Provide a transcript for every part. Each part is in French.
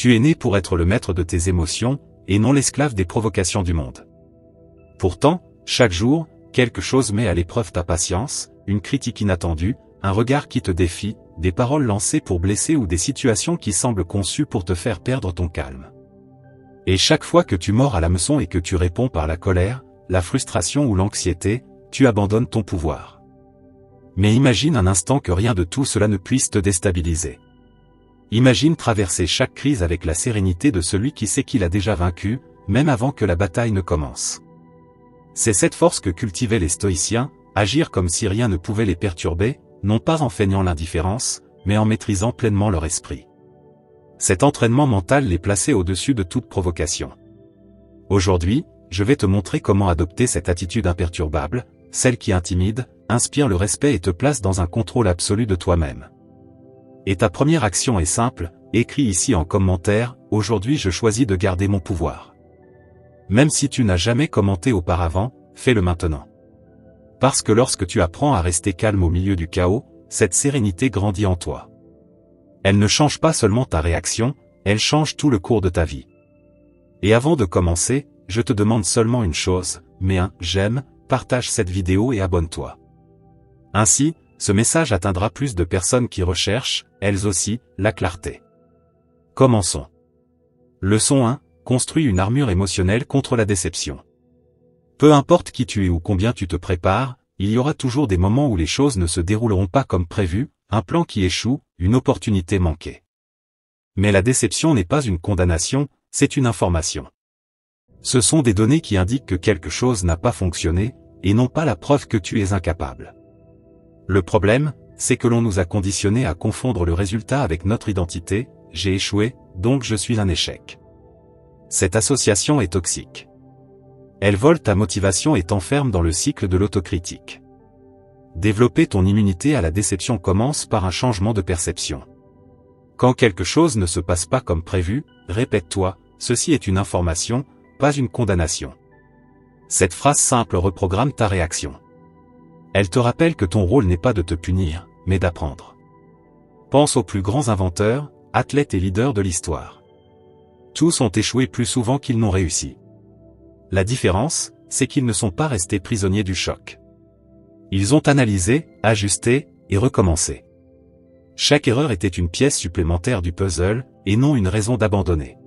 Tu es né pour être le maître de tes émotions, et non l'esclave des provocations du monde. Pourtant, chaque jour, quelque chose met à l'épreuve ta patience, une critique inattendue, un regard qui te défie, des paroles lancées pour blesser ou des situations qui semblent conçues pour te faire perdre ton calme. Et chaque fois que tu mords à l'hameçon et que tu réponds par la colère, la frustration ou l'anxiété, tu abandonnes ton pouvoir. Mais imagine un instant que rien de tout cela ne puisse te déstabiliser. Imagine traverser chaque crise avec la sérénité de celui qui sait qu'il a déjà vaincu, même avant que la bataille ne commence. C'est cette force que cultivaient les stoïciens, agir comme si rien ne pouvait les perturber, non pas en feignant l'indifférence, mais en maîtrisant pleinement leur esprit. Cet entraînement mental les plaçait au-dessus de toute provocation. Aujourd'hui, je vais te montrer comment adopter cette attitude imperturbable, celle qui intimide, inspire le respect et te place dans un contrôle absolu de toi-même. Et ta première action est simple, écris ici en commentaire, « Aujourd'hui je choisis de garder mon pouvoir ». Même si tu n'as jamais commenté auparavant, fais-le maintenant. Parce que lorsque tu apprends à rester calme au milieu du chaos, cette sérénité grandit en toi. Elle ne change pas seulement ta réaction, elle change tout le cours de ta vie. Et avant de commencer, je te demande seulement une chose, mets un « j'aime », partage cette vidéo et abonne-toi. Ainsi, ce message atteindra plus de personnes qui recherchent, elles aussi, la clarté. Commençons. Leçon 1, construis une armure émotionnelle contre la déception. Peu importe qui tu es ou combien tu te prépares, il y aura toujours des moments où les choses ne se dérouleront pas comme prévu, un plan qui échoue, une opportunité manquée. Mais la déception n'est pas une condamnation, c'est une information. Ce sont des données qui indiquent que quelque chose n'a pas fonctionné, et non pas la preuve que tu es incapable. Le problème, c'est que l'on nous a conditionnés à confondre le résultat avec notre identité, j'ai échoué, donc je suis un échec. Cette association est toxique. Elle vole ta motivation et t'enferme dans le cycle de l'autocritique. Développer ton immunité à la déception commence par un changement de perception. Quand quelque chose ne se passe pas comme prévu, répète-toi, ceci est une information, pas une condamnation. Cette phrase simple reprogramme ta réaction. Elle te rappelle que ton rôle n'est pas de te punir, mais d'apprendre. Pense aux plus grands inventeurs, athlètes et leaders de l'histoire. Tous ont échoué plus souvent qu'ils n'ont réussi. La différence, c'est qu'ils ne sont pas restés prisonniers du choc. Ils ont analysé, ajusté, et recommencé. Chaque erreur était une pièce supplémentaire du puzzle, et non une raison d'abandonner.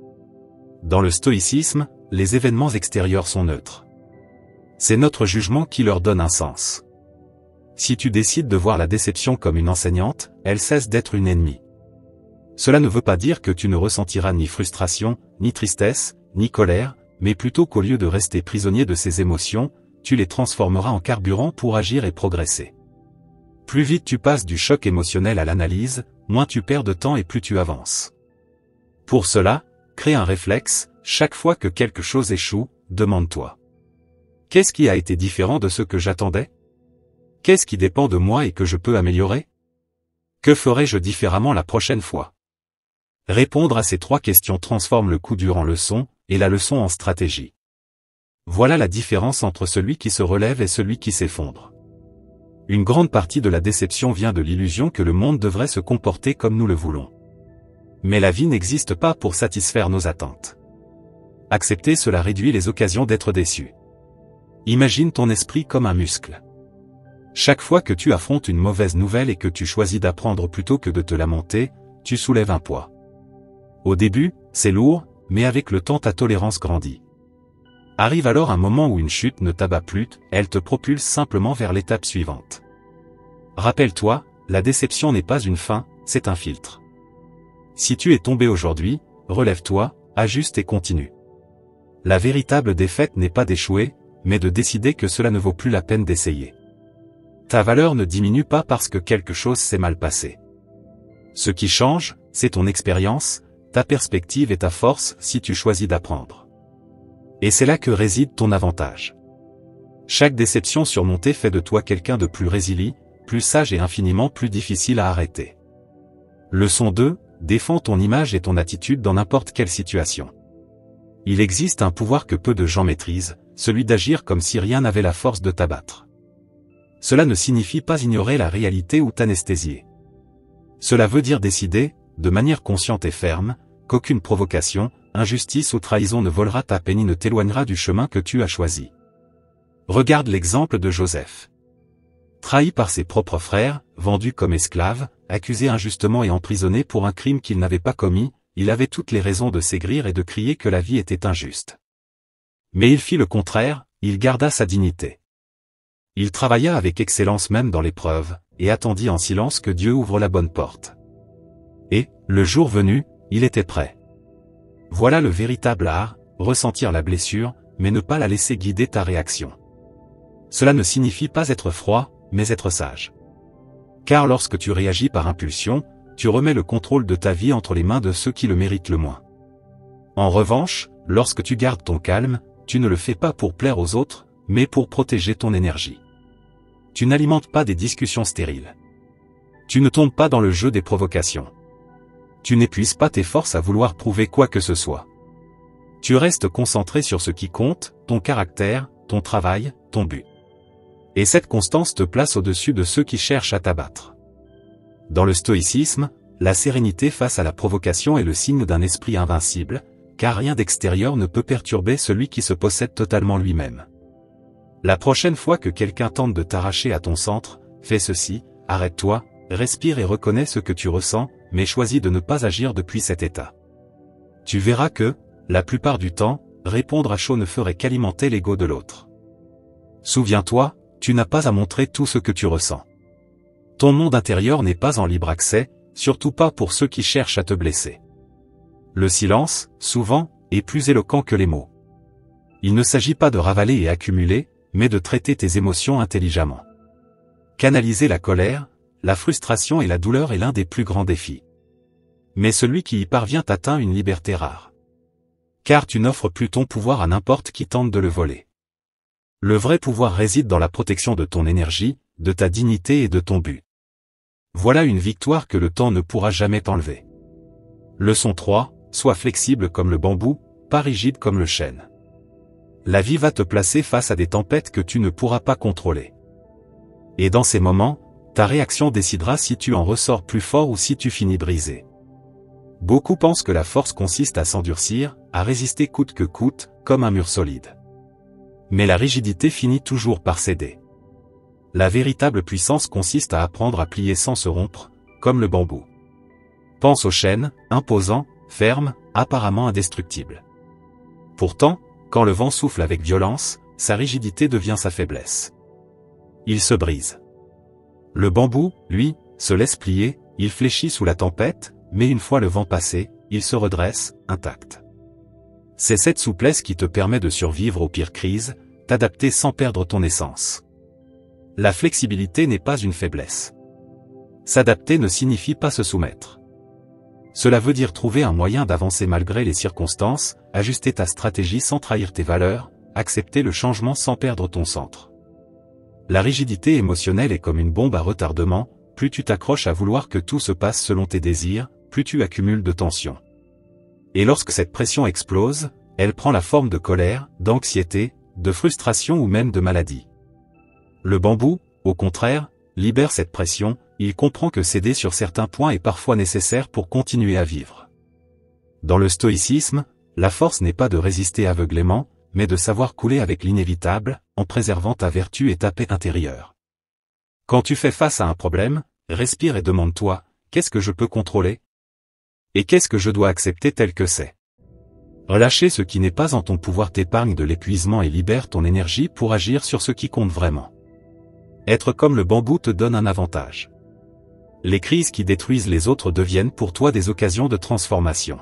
Dans le stoïcisme, les événements extérieurs sont neutres. C'est notre jugement qui leur donne un sens. Si tu décides de voir la déception comme une enseignante, elle cesse d'être une ennemie. Cela ne veut pas dire que tu ne ressentiras ni frustration, ni tristesse, ni colère, mais plutôt qu'au lieu de rester prisonnier de ces émotions, tu les transformeras en carburant pour agir et progresser. Plus vite tu passes du choc émotionnel à l'analyse, moins tu perds de temps et plus tu avances. Pour cela, crée un réflexe, chaque fois que quelque chose échoue, demande-toi. Qu'est-ce qui a été différent de ce que j'attendais ? Qu'est-ce qui dépend de moi et que je peux améliorer ? Que ferai-je différemment la prochaine fois ? Répondre à ces 3 questions transforme le coup dur en leçon, et la leçon en stratégie. Voilà la différence entre celui qui se relève et celui qui s'effondre. Une grande partie de la déception vient de l'illusion que le monde devrait se comporter comme nous le voulons. Mais la vie n'existe pas pour satisfaire nos attentes. Accepter cela réduit les occasions d'être déçu. Imagine ton esprit comme un muscle. Chaque fois que tu affrontes une mauvaise nouvelle et que tu choisis d'apprendre plutôt que de te lamenter, tu soulèves un poids. Au début, c'est lourd, mais avec le temps ta tolérance grandit. Arrive alors un moment où une chute ne t'abat plus, elle te propulse simplement vers l'étape suivante. Rappelle-toi, la déception n'est pas une fin, c'est un filtre. Si tu es tombé aujourd'hui, relève-toi, ajuste et continue. La véritable défaite n'est pas d'échouer, mais de décider que cela ne vaut plus la peine d'essayer. Ta valeur ne diminue pas parce que quelque chose s'est mal passé. Ce qui change, c'est ton expérience, ta perspective et ta force si tu choisis d'apprendre. Et c'est là que réside ton avantage. Chaque déception surmontée fait de toi quelqu'un de plus résilient, plus sage et infiniment plus difficile à arrêter. Leçon 2, défends ton image et ton attitude dans n'importe quelle situation. Il existe un pouvoir que peu de gens maîtrisent, celui d'agir comme si rien n'avait la force de t'abattre. Cela ne signifie pas ignorer la réalité ou t'anesthésier. Cela veut dire décider, de manière consciente et ferme, qu'aucune provocation, injustice ou trahison ne volera ta paix ni ne t'éloignera du chemin que tu as choisi. Regarde l'exemple de Joseph. Trahi par ses propres frères, vendu comme esclave, accusé injustement et emprisonné pour un crime qu'il n'avait pas commis, il avait toutes les raisons de s'aigrir et de crier que la vie était injuste. Mais il fit le contraire, il garda sa dignité. Il travailla avec excellence même dans l'épreuve, et attendit en silence que Dieu ouvre la bonne porte. Et, le jour venu, il était prêt. Voilà le véritable art, ressentir la blessure, mais ne pas la laisser guider ta réaction. Cela ne signifie pas être froid, mais être sage. Car lorsque tu réagis par impulsion, tu remets le contrôle de ta vie entre les mains de ceux qui le méritent le moins. En revanche, lorsque tu gardes ton calme, tu ne le fais pas pour plaire aux autres, mais pour protéger ton énergie. Tu n'alimentes pas des discussions stériles. Tu ne tombes pas dans le jeu des provocations. Tu n'épuises pas tes forces à vouloir prouver quoi que ce soit. Tu restes concentré sur ce qui compte, ton caractère, ton travail, ton but. Et cette constance te place au-dessus de ceux qui cherchent à t'abattre. Dans le stoïcisme, la sérénité face à la provocation est le signe d'un esprit invincible, car rien d'extérieur ne peut perturber celui qui se possède totalement lui-même. La prochaine fois que quelqu'un tente de t'arracher à ton centre, fais ceci, arrête-toi, respire et reconnais ce que tu ressens, mais choisis de ne pas agir depuis cet état. Tu verras que, la plupart du temps, répondre à chaud ne ferait qu'alimenter l'ego de l'autre. Souviens-toi, tu n'as pas à montrer tout ce que tu ressens. Ton monde intérieur n'est pas en libre accès, surtout pas pour ceux qui cherchent à te blesser. Le silence, souvent, est plus éloquent que les mots. Il ne s'agit pas de ravaler et accumuler, mais de traiter tes émotions intelligemment. Canaliser la colère, la frustration et la douleur est l'un des plus grands défis. Mais celui qui y parvient atteint une liberté rare. Car tu n'offres plus ton pouvoir à n'importe qui tente de le voler. Le vrai pouvoir réside dans la protection de ton énergie, de ta dignité et de ton but. Voilà une victoire que le temps ne pourra jamais t'enlever. Leçon 3, sois flexible comme le bambou, pas rigide comme le chêne. La vie va te placer face à des tempêtes que tu ne pourras pas contrôler. Et dans ces moments, ta réaction décidera si tu en ressors plus fort ou si tu finis brisé. Beaucoup pensent que la force consiste à s'endurcir, à résister coûte que coûte, comme un mur solide. Mais la rigidité finit toujours par céder. La véritable puissance consiste à apprendre à plier sans se rompre, comme le bambou. Pense au chêne, imposant, ferme, apparemment indestructible. Pourtant, quand le vent souffle avec violence, sa rigidité devient sa faiblesse. Il se brise. Le bambou, lui, se laisse plier, il fléchit sous la tempête, mais une fois le vent passé, il se redresse, intact. C'est cette souplesse qui te permet de survivre aux pires crises, t'adapter sans perdre ton essence. La flexibilité n'est pas une faiblesse. S'adapter ne signifie pas se soumettre. Cela veut dire trouver un moyen d'avancer malgré les circonstances, ajuster ta stratégie sans trahir tes valeurs, accepter le changement sans perdre ton centre. La rigidité émotionnelle est comme une bombe à retardement, plus tu t'accroches à vouloir que tout se passe selon tes désirs, plus tu accumules de tension. Et lorsque cette pression explose, elle prend la forme de colère, d'anxiété, de frustration ou même de maladie. Le bambou, au contraire, libère cette pression, il comprend que céder sur certains points est parfois nécessaire pour continuer à vivre. Dans le stoïcisme, la force n'est pas de résister aveuglément, mais de savoir couler avec l'inévitable, en préservant ta vertu et ta paix intérieure. Quand tu fais face à un problème, respire et demande-toi, qu'est-ce que je peux contrôler ? Et qu'est-ce que je dois accepter tel que c'est ? Relâcher ce qui n'est pas en ton pouvoir t'épargne de l'épuisement et libère ton énergie pour agir sur ce qui compte vraiment. Être comme le bambou te donne un avantage. Les crises qui détruisent les autres deviennent pour toi des occasions de transformation.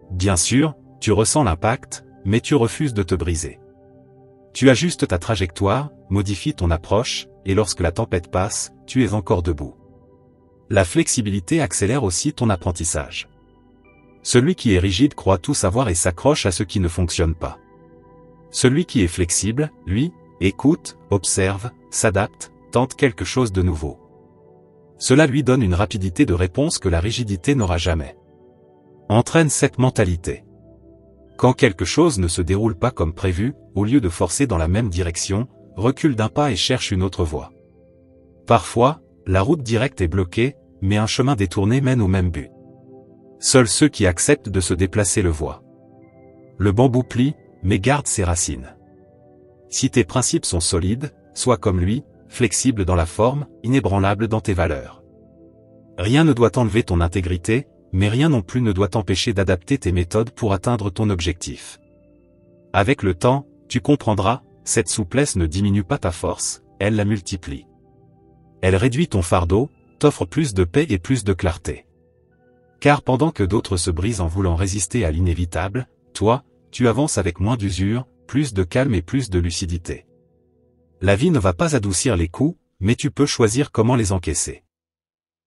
Bien sûr, tu ressens l'impact, mais tu refuses de te briser. Tu ajustes ta trajectoire, modifies ton approche, et lorsque la tempête passe, tu es encore debout. La flexibilité accélère aussi ton apprentissage. Celui qui est rigide croit tout savoir et s'accroche à ce qui ne fonctionne pas. Celui qui est flexible, lui, écoute, observe, s'adapte, tente quelque chose de nouveau. Cela lui donne une rapidité de réponse que la rigidité n'aura jamais. Entraîne cette mentalité. Quand quelque chose ne se déroule pas comme prévu, au lieu de forcer dans la même direction, recule d'un pas et cherche une autre voie. Parfois, la route directe est bloquée, mais un chemin détourné mène au même but. Seuls ceux qui acceptent de se déplacer le voient. Le bambou plie, mais garde ses racines. Si tes principes sont solides, sois comme lui, flexible dans la forme, inébranlable dans tes valeurs. Rien ne doit enlever ton intégrité, mais rien non plus ne doit t'empêcher d'adapter tes méthodes pour atteindre ton objectif. Avec le temps, tu comprendras, cette souplesse ne diminue pas ta force, elle la multiplie. Elle réduit ton fardeau, t'offre plus de paix et plus de clarté. Car pendant que d'autres se brisent en voulant résister à l'inévitable, toi, tu avances avec moins d'usure, plus de calme et plus de lucidité. La vie ne va pas adoucir les coups, mais tu peux choisir comment les encaisser.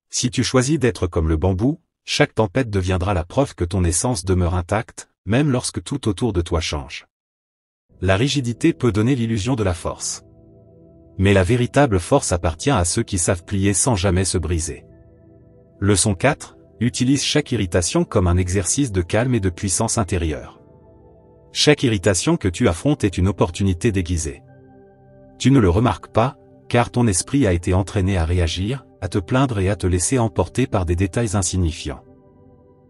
Si tu choisis d'être comme le bambou, chaque tempête deviendra la preuve que ton essence demeure intacte, même lorsque tout autour de toi change. La rigidité peut donner l'illusion de la force. Mais la véritable force appartient à ceux qui savent plier sans jamais se briser. Leçon 4. Utilise chaque irritation comme un exercice de calme et de puissance intérieure. Chaque irritation que tu affrontes est une opportunité déguisée. Tu ne le remarques pas, car ton esprit a été entraîné à réagir, à te plaindre et à te laisser emporter par des détails insignifiants.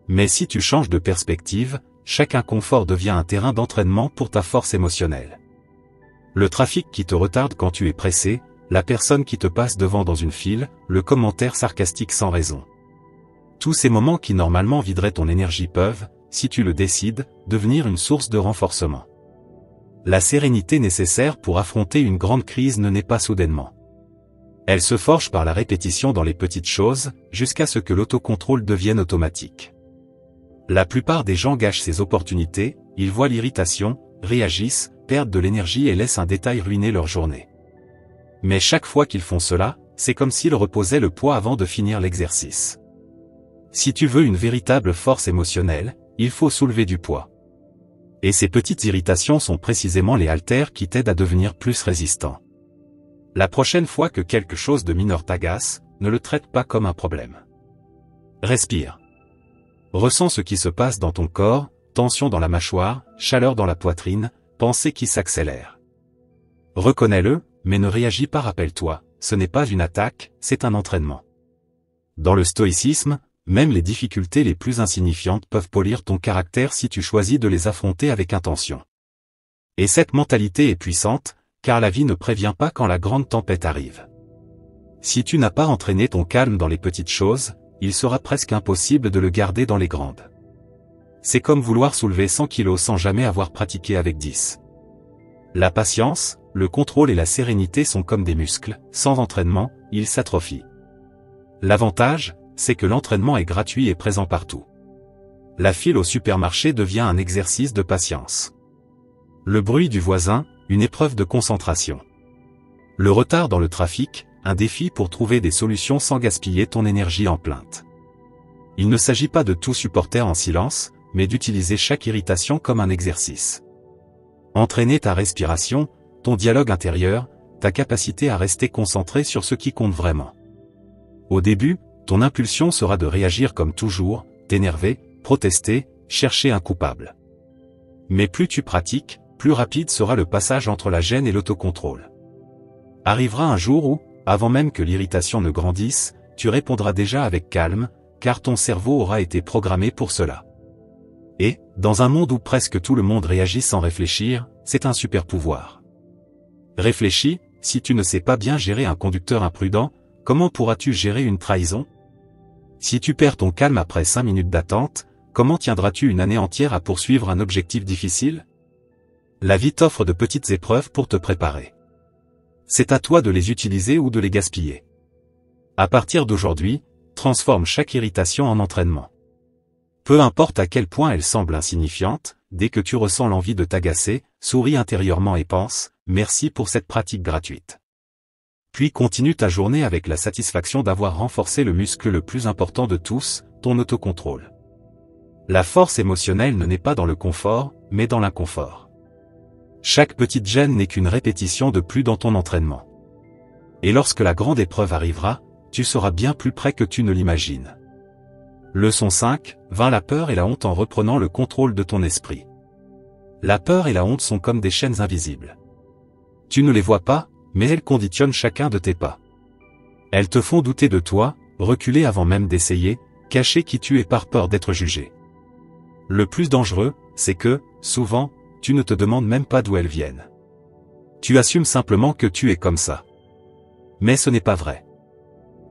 Mais si tu changes de perspective, chaque inconfort devient un terrain d'entraînement pour ta force émotionnelle. Le trafic qui te retarde quand tu es pressé, la personne qui te passe devant dans une file, le commentaire sarcastique sans raison. Tous ces moments qui normalement videraient ton énergie peuvent, si tu le décides, devenir une source de renforcement. La sérénité nécessaire pour affronter une grande crise ne naît pas soudainement. Elle se forge par la répétition dans les petites choses, jusqu'à ce que l'autocontrôle devienne automatique. La plupart des gens gâchent ces opportunités, ils voient l'irritation, réagissent, perdent de l'énergie et laissent un détail ruiner leur journée. Mais chaque fois qu'ils font cela, c'est comme s'ils reposaient le poids avant de finir l'exercice. Si tu veux une véritable force émotionnelle, il faut soulever du poids. Et ces petites irritations sont précisément les haltères qui t'aident à devenir plus résistant. La prochaine fois que quelque chose de mineur t'agace, ne le traite pas comme un problème. Respire. Ressens ce qui se passe dans ton corps, tension dans la mâchoire, chaleur dans la poitrine, pensée qui s'accélère. Reconnais-le, mais ne réagis pas, rappelle-toi, ce n'est pas une attaque, c'est un entraînement. Dans le stoïcisme, même les difficultés les plus insignifiantes peuvent polir ton caractère si tu choisis de les affronter avec intention. Et cette mentalité est puissante, car la vie ne prévient pas quand la grande tempête arrive. Si tu n'as pas entraîné ton calme dans les petites choses, il sera presque impossible de le garder dans les grandes. C'est comme vouloir soulever 100 kilos sans jamais avoir pratiqué avec 10. La patience, le contrôle et la sérénité sont comme des muscles, sans entraînement, ils s'atrophient. L'avantage, c'est que l'entraînement est gratuit et présent partout. La file au supermarché devient un exercice de patience. Le bruit du voisin, une épreuve de concentration. Le retard dans le trafic, un défi pour trouver des solutions sans gaspiller ton énergie en plainte. Il ne s'agit pas de tout supporter en silence, mais d'utiliser chaque irritation comme un exercice. Entraîner ta respiration, ton dialogue intérieur, ta capacité à rester concentré sur ce qui compte vraiment. Au début, ton impulsion sera de réagir comme toujours, t'énerver, protester, chercher un coupable. Mais plus tu pratiques, plus rapide sera le passage entre la gêne et l'autocontrôle. Arrivera un jour où, avant même que l'irritation ne grandisse, tu répondras déjà avec calme, car ton cerveau aura été programmé pour cela. Et, dans un monde où presque tout le monde réagit sans réfléchir, c'est un super pouvoir. Réfléchis, si tu ne sais pas bien gérer un conducteur imprudent, comment pourras-tu gérer une trahison? Si tu perds ton calme après 5 minutes d'attente, comment tiendras-tu une année entière à poursuivre un objectif difficile? La vie t'offre de petites épreuves pour te préparer. C'est à toi de les utiliser ou de les gaspiller. À partir d'aujourd'hui, transforme chaque irritation en entraînement. Peu importe à quel point elle semble insignifiante, dès que tu ressens l'envie de t'agacer, souris intérieurement et pense, merci pour cette pratique gratuite. Puis continue ta journée avec la satisfaction d'avoir renforcé le muscle le plus important de tous, ton autocontrôle. La force émotionnelle ne naît pas dans le confort, mais dans l'inconfort. Chaque petite gêne n'est qu'une répétition de plus dans ton entraînement. Et lorsque la grande épreuve arrivera, tu seras bien plus près que tu ne l'imagines. Leçon 5, vainc la peur et la honte en reprenant le contrôle de ton esprit. La peur et la honte sont comme des chaînes invisibles. Tu ne les vois pas, mais elles conditionnent chacun de tes pas. Elles te font douter de toi, reculer avant même d'essayer, cacher qui tu es par peur d'être jugé. Le plus dangereux, c'est que, souvent, tu ne te demandes même pas d'où elles viennent. Tu assumes simplement que tu es comme ça. Mais ce n'est pas vrai.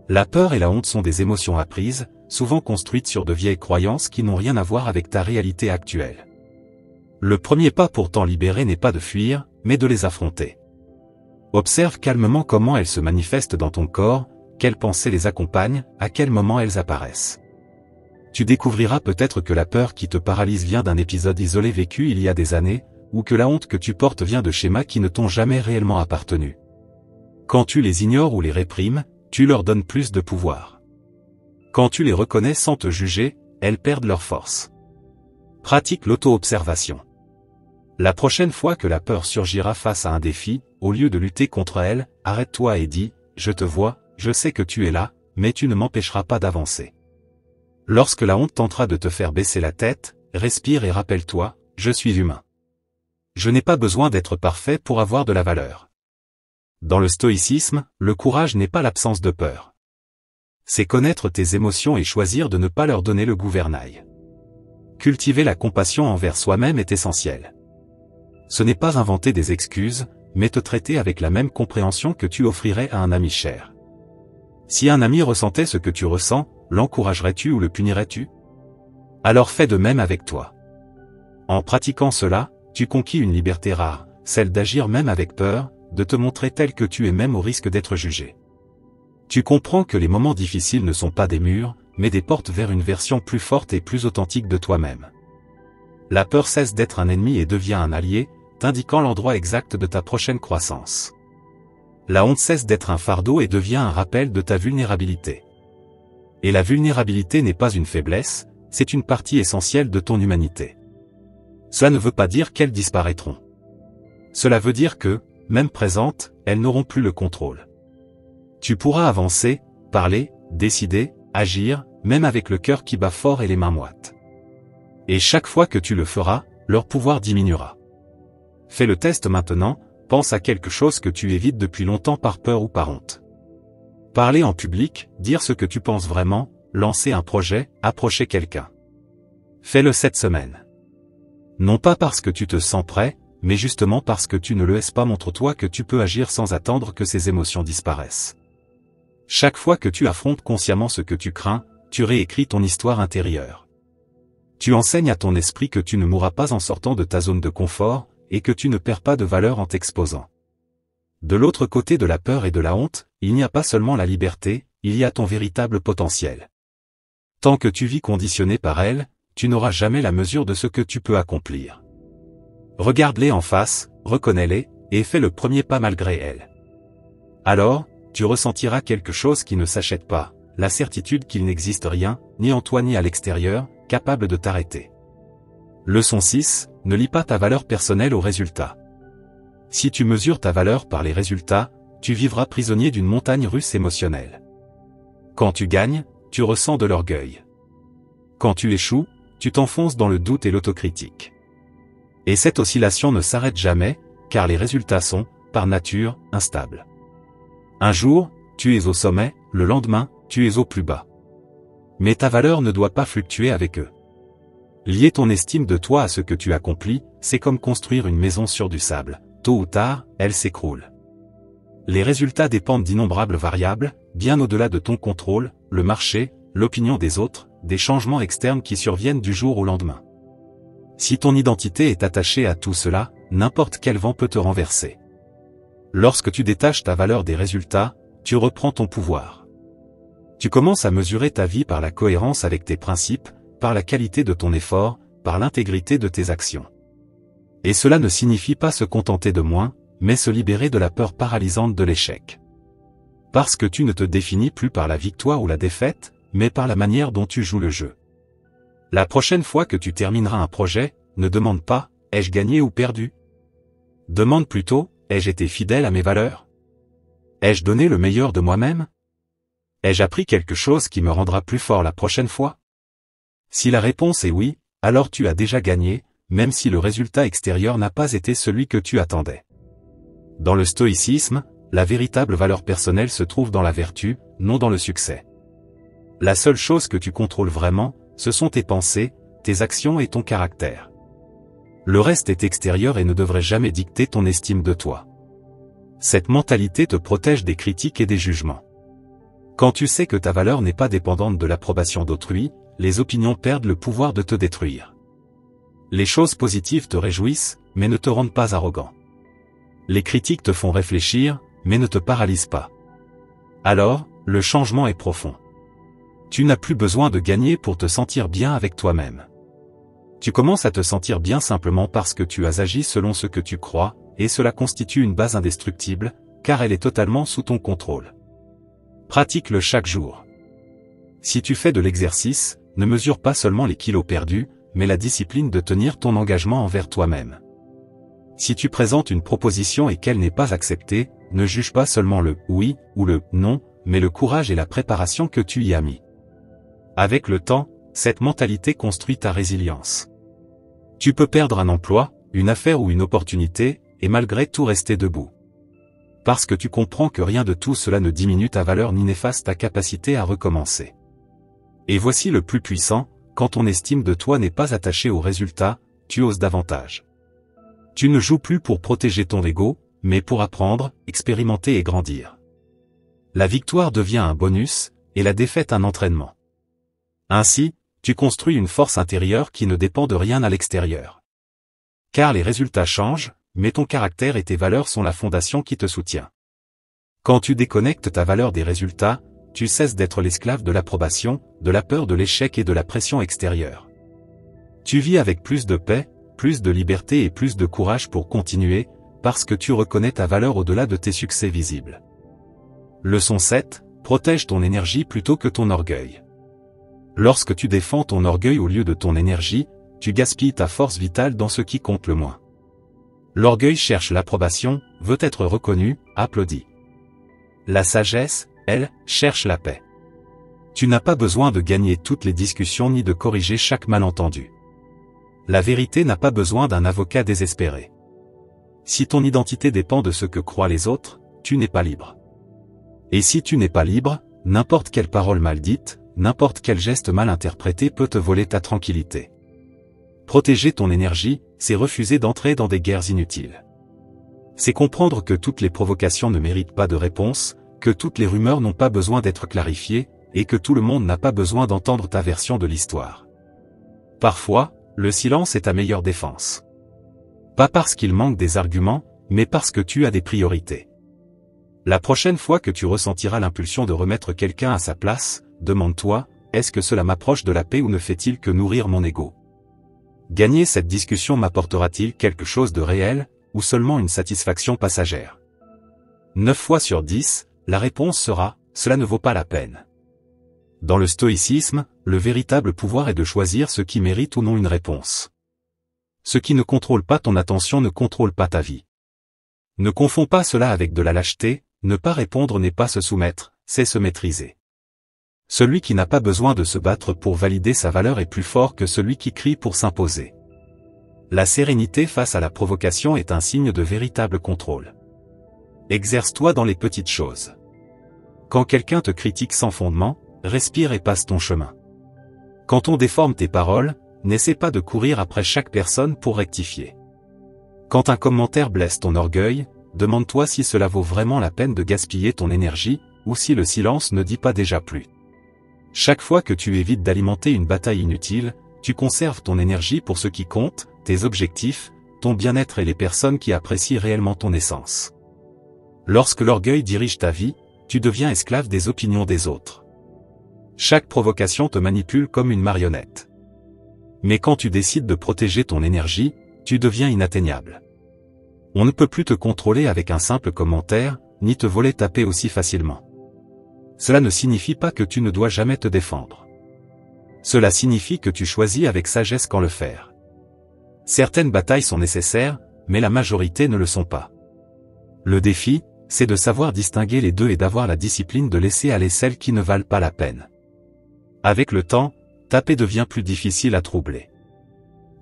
La peur et la honte sont des émotions apprises, souvent construites sur de vieilles croyances qui n'ont rien à voir avec ta réalité actuelle. Le premier pas pour t'en libérer n'est pas de fuir, mais de les affronter. Observe calmement comment elles se manifestent dans ton corps, quelles pensées les accompagnent, à quel moment elles apparaissent. Tu découvriras peut-être que la peur qui te paralyse vient d'un épisode isolé vécu il y a des années, ou que la honte que tu portes vient de schémas qui ne t'ont jamais réellement appartenu. Quand tu les ignores ou les réprimes, tu leur donnes plus de pouvoir. Quand tu les reconnais sans te juger, elles perdent leur force. Pratique l'auto-observation. La prochaine fois que la peur surgira face à un défi, au lieu de lutter contre elle, arrête-toi et dis « Je te vois, je sais que tu es là, mais tu ne m'empêcheras pas d'avancer. » Lorsque la honte tentera de te faire baisser la tête, respire et rappelle-toi « Je suis humain. Je n'ai pas besoin d'être parfait pour avoir de la valeur. » Dans le stoïcisme, le courage n'est pas l'absence de peur. C'est connaître tes émotions et choisir de ne pas leur donner le gouvernail. Cultiver la compassion envers soi-même est essentiel. Ce n'est pas inventer des excuses, mais te traiter avec la même compréhension que tu offrirais à un ami cher. Si un ami ressentait ce que tu ressens, l'encouragerais-tu ou le punirais-tu? Alors fais de même avec toi. En pratiquant cela, tu conquis une liberté rare, celle d'agir même avec peur, de te montrer tel que tu es même au risque d'être jugé. Tu comprends que les moments difficiles ne sont pas des murs, mais des portes vers une version plus forte et plus authentique de toi-même. La peur cesse d'être un ennemi et devient un allié, t'indiquant l'endroit exact de ta prochaine croissance. La honte cesse d'être un fardeau et devient un rappel de ta vulnérabilité. Et la vulnérabilité n'est pas une faiblesse, c'est une partie essentielle de ton humanité. Cela ne veut pas dire qu'elles disparaîtront. Cela veut dire que, même présentes, elles n'auront plus le contrôle. Tu pourras avancer, parler, décider, agir, même avec le cœur qui bat fort et les mains moites. Et chaque fois que tu le feras, leur pouvoir diminuera. Fais le test maintenant, pense à quelque chose que tu évites depuis longtemps par peur ou par honte. Parler en public, dire ce que tu penses vraiment, lancer un projet, approcher quelqu'un. Fais-le cette semaine. Non pas parce que tu te sens prêt, mais justement parce que tu ne le laisses pas. Montre-toi que tu peux agir sans attendre que ces émotions disparaissent. Chaque fois que tu affrontes consciemment ce que tu crains, tu réécris ton histoire intérieure. Tu enseignes à ton esprit que tu ne mourras pas en sortant de ta zone de confort, et que tu ne perds pas de valeur en t'exposant. De l'autre côté de la peur et de la honte, il n'y a pas seulement la liberté, il y a ton véritable potentiel. Tant que tu vis conditionné par elle, tu n'auras jamais la mesure de ce que tu peux accomplir. Regarde-les en face, reconnais-les, et fais le premier pas malgré elles. Alors, tu ressentiras quelque chose qui ne s'achète pas, la certitude qu'il n'existe rien, ni en toi ni à l'extérieur, capable de t'arrêter. Leçon 6, ne lie pas ta valeur personnelle aux résultats. Si tu mesures ta valeur par les résultats, tu vivras prisonnier d'une montagne russe émotionnelle. Quand tu gagnes, tu ressens de l'orgueil. Quand tu échoues, tu t'enfonces dans le doute et l'autocritique. Et cette oscillation ne s'arrête jamais, car les résultats sont, par nature, instables. Un jour, tu es au sommet, le lendemain, tu es au plus bas. Mais ta valeur ne doit pas fluctuer avec eux. Lier ton estime de toi à ce que tu accomplis, c'est comme construire une maison sur du sable. Tôt ou tard, elle s'écroule. Les résultats dépendent d'innombrables variables, bien au-delà de ton contrôle, le marché, l'opinion des autres, des changements externes qui surviennent du jour au lendemain. Si ton identité est attachée à tout cela, n'importe quel vent peut te renverser. Lorsque tu détaches ta valeur des résultats, tu reprends ton pouvoir. Tu commences à mesurer ta vie par la cohérence avec tes principes, par la qualité de ton effort, par l'intégrité de tes actions. Et cela ne signifie pas se contenter de moins, mais se libérer de la peur paralysante de l'échec. Parce que tu ne te définis plus par la victoire ou la défaite, mais par la manière dont tu joues le jeu. La prochaine fois que tu termineras un projet, ne demande pas « ai-je gagné ou perdu ?» Demande plutôt « ai-je été fidèle à mes valeurs ? Ai-je donné le meilleur de moi-même ? Ai-je appris quelque chose qui me rendra plus fort la prochaine fois ? Si la réponse est oui, alors tu as déjà gagné, même si le résultat extérieur n'a pas été celui que tu attendais. Dans le stoïcisme, la véritable valeur personnelle se trouve dans la vertu, non dans le succès. La seule chose que tu contrôles vraiment, ce sont tes pensées, tes actions et ton caractère. Le reste est extérieur et ne devrait jamais dicter ton estime de toi. Cette mentalité te protège des critiques et des jugements. Quand tu sais que ta valeur n'est pas dépendante de l'approbation d'autrui, les opinions perdent le pouvoir de te détruire. Les choses positives te réjouissent, mais ne te rendent pas arrogant. Les critiques te font réfléchir, mais ne te paralysent pas. Alors, le changement est profond. Tu n'as plus besoin de gagner pour te sentir bien avec toi-même. Tu commences à te sentir bien simplement parce que tu as agi selon ce que tu crois, et cela constitue une base indestructible, car elle est totalement sous ton contrôle. Pratique-le chaque jour. Si tu fais de l'exercice, ne mesure pas seulement les kilos perdus, mais la discipline de tenir ton engagement envers toi-même. Si tu présentes une proposition et qu'elle n'est pas acceptée, ne juge pas seulement le « oui » ou le « non », mais le courage et la préparation que tu y as mis. Avec le temps, cette mentalité construit ta résilience. Tu peux perdre un emploi, une affaire ou une opportunité, et malgré tout rester debout. Parce que tu comprends que rien de tout cela ne diminue ta valeur ni n'efface ta capacité à recommencer. Et voici le plus puissant, quand ton estime de toi n'est pas attachée au résultat, tu oses davantage. Tu ne joues plus pour protéger ton ego, mais pour apprendre, expérimenter et grandir. La victoire devient un bonus, et la défaite un entraînement. Ainsi, tu construis une force intérieure qui ne dépend de rien à l'extérieur. Car les résultats changent, mais ton caractère et tes valeurs sont la fondation qui te soutient. Quand tu déconnectes ta valeur des résultats, tu cesses d'être l'esclave de l'approbation, de la peur de l'échec et de la pression extérieure. Tu vis avec plus de paix, plus de liberté et plus de courage pour continuer, parce que tu reconnais ta valeur au-delà de tes succès visibles. Leçon 7, protège ton énergie plutôt que ton orgueil. Lorsque tu défends ton orgueil au lieu de ton énergie, tu gaspilles ta force vitale dans ce qui compte le moins. L'orgueil cherche l'approbation, veut être reconnu, applaudi. La sagesse, elle, cherche la paix. Tu n'as pas besoin de gagner toutes les discussions ni de corriger chaque malentendu. La vérité n'a pas besoin d'un avocat désespéré. Si ton identité dépend de ce que croient les autres, tu n'es pas libre. Et si tu n'es pas libre, n'importe quelle parole mal dite, n'importe quel geste mal interprété peut te voler ta tranquillité. Protéger ton énergie, c'est refuser d'entrer dans des guerres inutiles. C'est comprendre que toutes les provocations ne méritent pas de réponse, que toutes les rumeurs n'ont pas besoin d'être clarifiées, et que tout le monde n'a pas besoin d'entendre ta version de l'histoire. Parfois, le silence est ta meilleure défense. Pas parce qu'il manque des arguments, mais parce que tu as des priorités. La prochaine fois que tu ressentiras l'impulsion de remettre quelqu'un à sa place, demande-toi, est-ce que cela m'approche de la paix ou ne fait-il que nourrir mon ego ? Gagner cette discussion m'apportera-t-il quelque chose de réel, ou seulement une satisfaction passagère ? 9 fois sur 10, la réponse sera « cela ne vaut pas la peine ». Dans le stoïcisme, le véritable pouvoir est de choisir ce qui mérite ou non une réponse. Ce qui ne contrôle pas ton attention ne contrôle pas ta vie. Ne confonds pas cela avec de la lâcheté, ne pas répondre n'est pas se soumettre, c'est se maîtriser. Celui qui n'a pas besoin de se battre pour valider sa valeur est plus fort que celui qui crie pour s'imposer. La sérénité face à la provocation est un signe de véritable contrôle. Exerce-toi dans les petites choses. Quand quelqu'un te critique sans fondement, respire et passe ton chemin. Quand on déforme tes paroles, n'essaie pas de courir après chaque personne pour rectifier. Quand un commentaire blesse ton orgueil, demande-toi si cela vaut vraiment la peine de gaspiller ton énergie, ou si le silence ne dit pas déjà plus. Chaque fois que tu évites d'alimenter une bataille inutile, tu conserves ton énergie pour ce qui compte, tes objectifs, ton bien-être et les personnes qui apprécient réellement ton essence. Lorsque l'orgueil dirige ta vie, tu deviens esclave des opinions des autres. Chaque provocation te manipule comme une marionnette. Mais quand tu décides de protéger ton énergie, tu deviens inatteignable. On ne peut plus te contrôler avec un simple commentaire, ni te voler ta paix aussi facilement. Cela ne signifie pas que tu ne dois jamais te défendre. Cela signifie que tu choisis avec sagesse quand le faire. Certaines batailles sont nécessaires, mais la majorité ne le sont pas. Le défi, c'est de savoir distinguer les deux et d'avoir la discipline de laisser aller celles qui ne valent pas la peine. Avec le temps, ta paix devient plus difficile à troubler.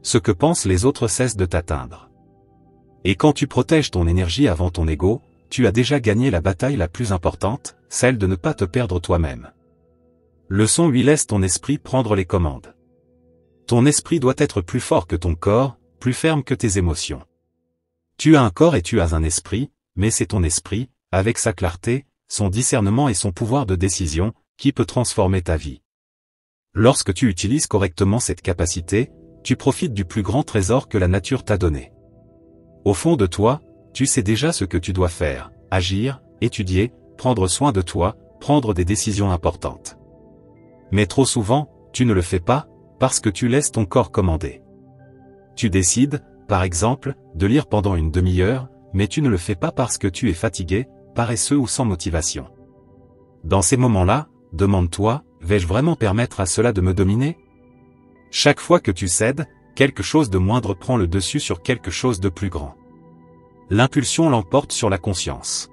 Ce que pensent les autres cesse de t'atteindre. Et quand tu protèges ton énergie avant ton ego, tu as déjà gagné la bataille la plus importante, celle de ne pas te perdre toi-même. Leçon 8. Laisse ton esprit prendre les commandes. Ton esprit doit être plus fort que ton corps, plus ferme que tes émotions. Tu as un corps et tu as un esprit, mais c'est ton esprit, avec sa clarté, son discernement et son pouvoir de décision, qui peut transformer ta vie. Lorsque tu utilises correctement cette capacité, tu profites du plus grand trésor que la nature t'a donné. Au fond de toi, tu sais déjà ce que tu dois faire, agir, étudier, prendre soin de toi, prendre des décisions importantes. Mais trop souvent, tu ne le fais pas, parce que tu laisses ton corps commander. Tu décides, par exemple, de lire pendant une demi-heure, mais tu ne le fais pas parce que tu es fatigué, paresseux ou sans motivation. Dans ces moments-là, demande-toi, vais-je vraiment permettre à cela de me dominer? Chaque fois que tu cèdes, quelque chose de moindre prend le dessus sur quelque chose de plus grand. L'impulsion l'emporte sur la conscience.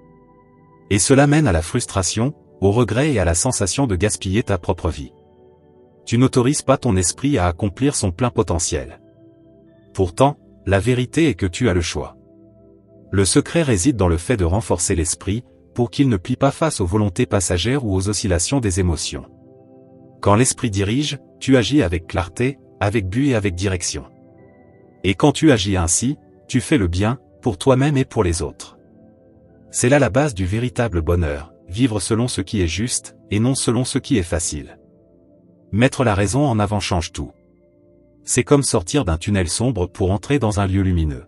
Et cela mène à la frustration, au regret et à la sensation de gaspiller ta propre vie. Tu n'autorises pas ton esprit à accomplir son plein potentiel. Pourtant, la vérité est que tu as le choix. Le secret réside dans le fait de renforcer l'esprit, pour qu'il ne plie pas face aux volontés passagères ou aux oscillations des émotions. Quand l'esprit dirige, tu agis avec clarté, avec but et avec direction. Et quand tu agis ainsi, tu fais le bien, pour toi-même et pour les autres. C'est là la base du véritable bonheur, vivre selon ce qui est juste, et non selon ce qui est facile. Mettre la raison en avant change tout. C'est comme sortir d'un tunnel sombre pour entrer dans un lieu lumineux.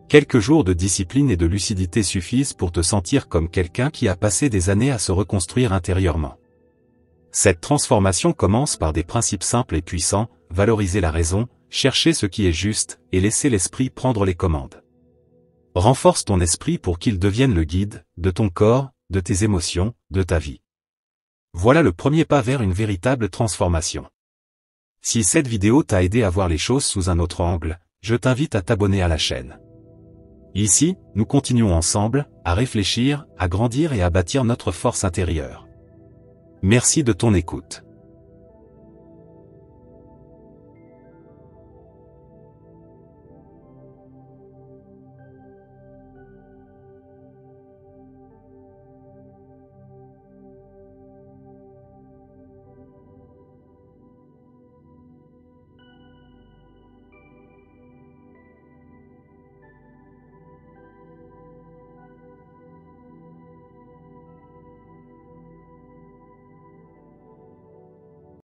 Quelques jours de discipline et de lucidité suffisent pour te sentir comme quelqu'un qui a passé des années à se reconstruire intérieurement. Cette transformation commence par des principes simples et puissants, valoriser la raison, chercher ce qui est juste, et laisser l'esprit prendre les commandes. Renforce ton esprit pour qu'il devienne le guide, de ton corps, de tes émotions, de ta vie. Voilà le premier pas vers une véritable transformation. Si cette vidéo t'a aidé à voir les choses sous un autre angle, je t'invite à t'abonner à la chaîne. Ici, nous continuons ensemble, à réfléchir, à grandir et à bâtir notre force intérieure. Merci de ton écoute.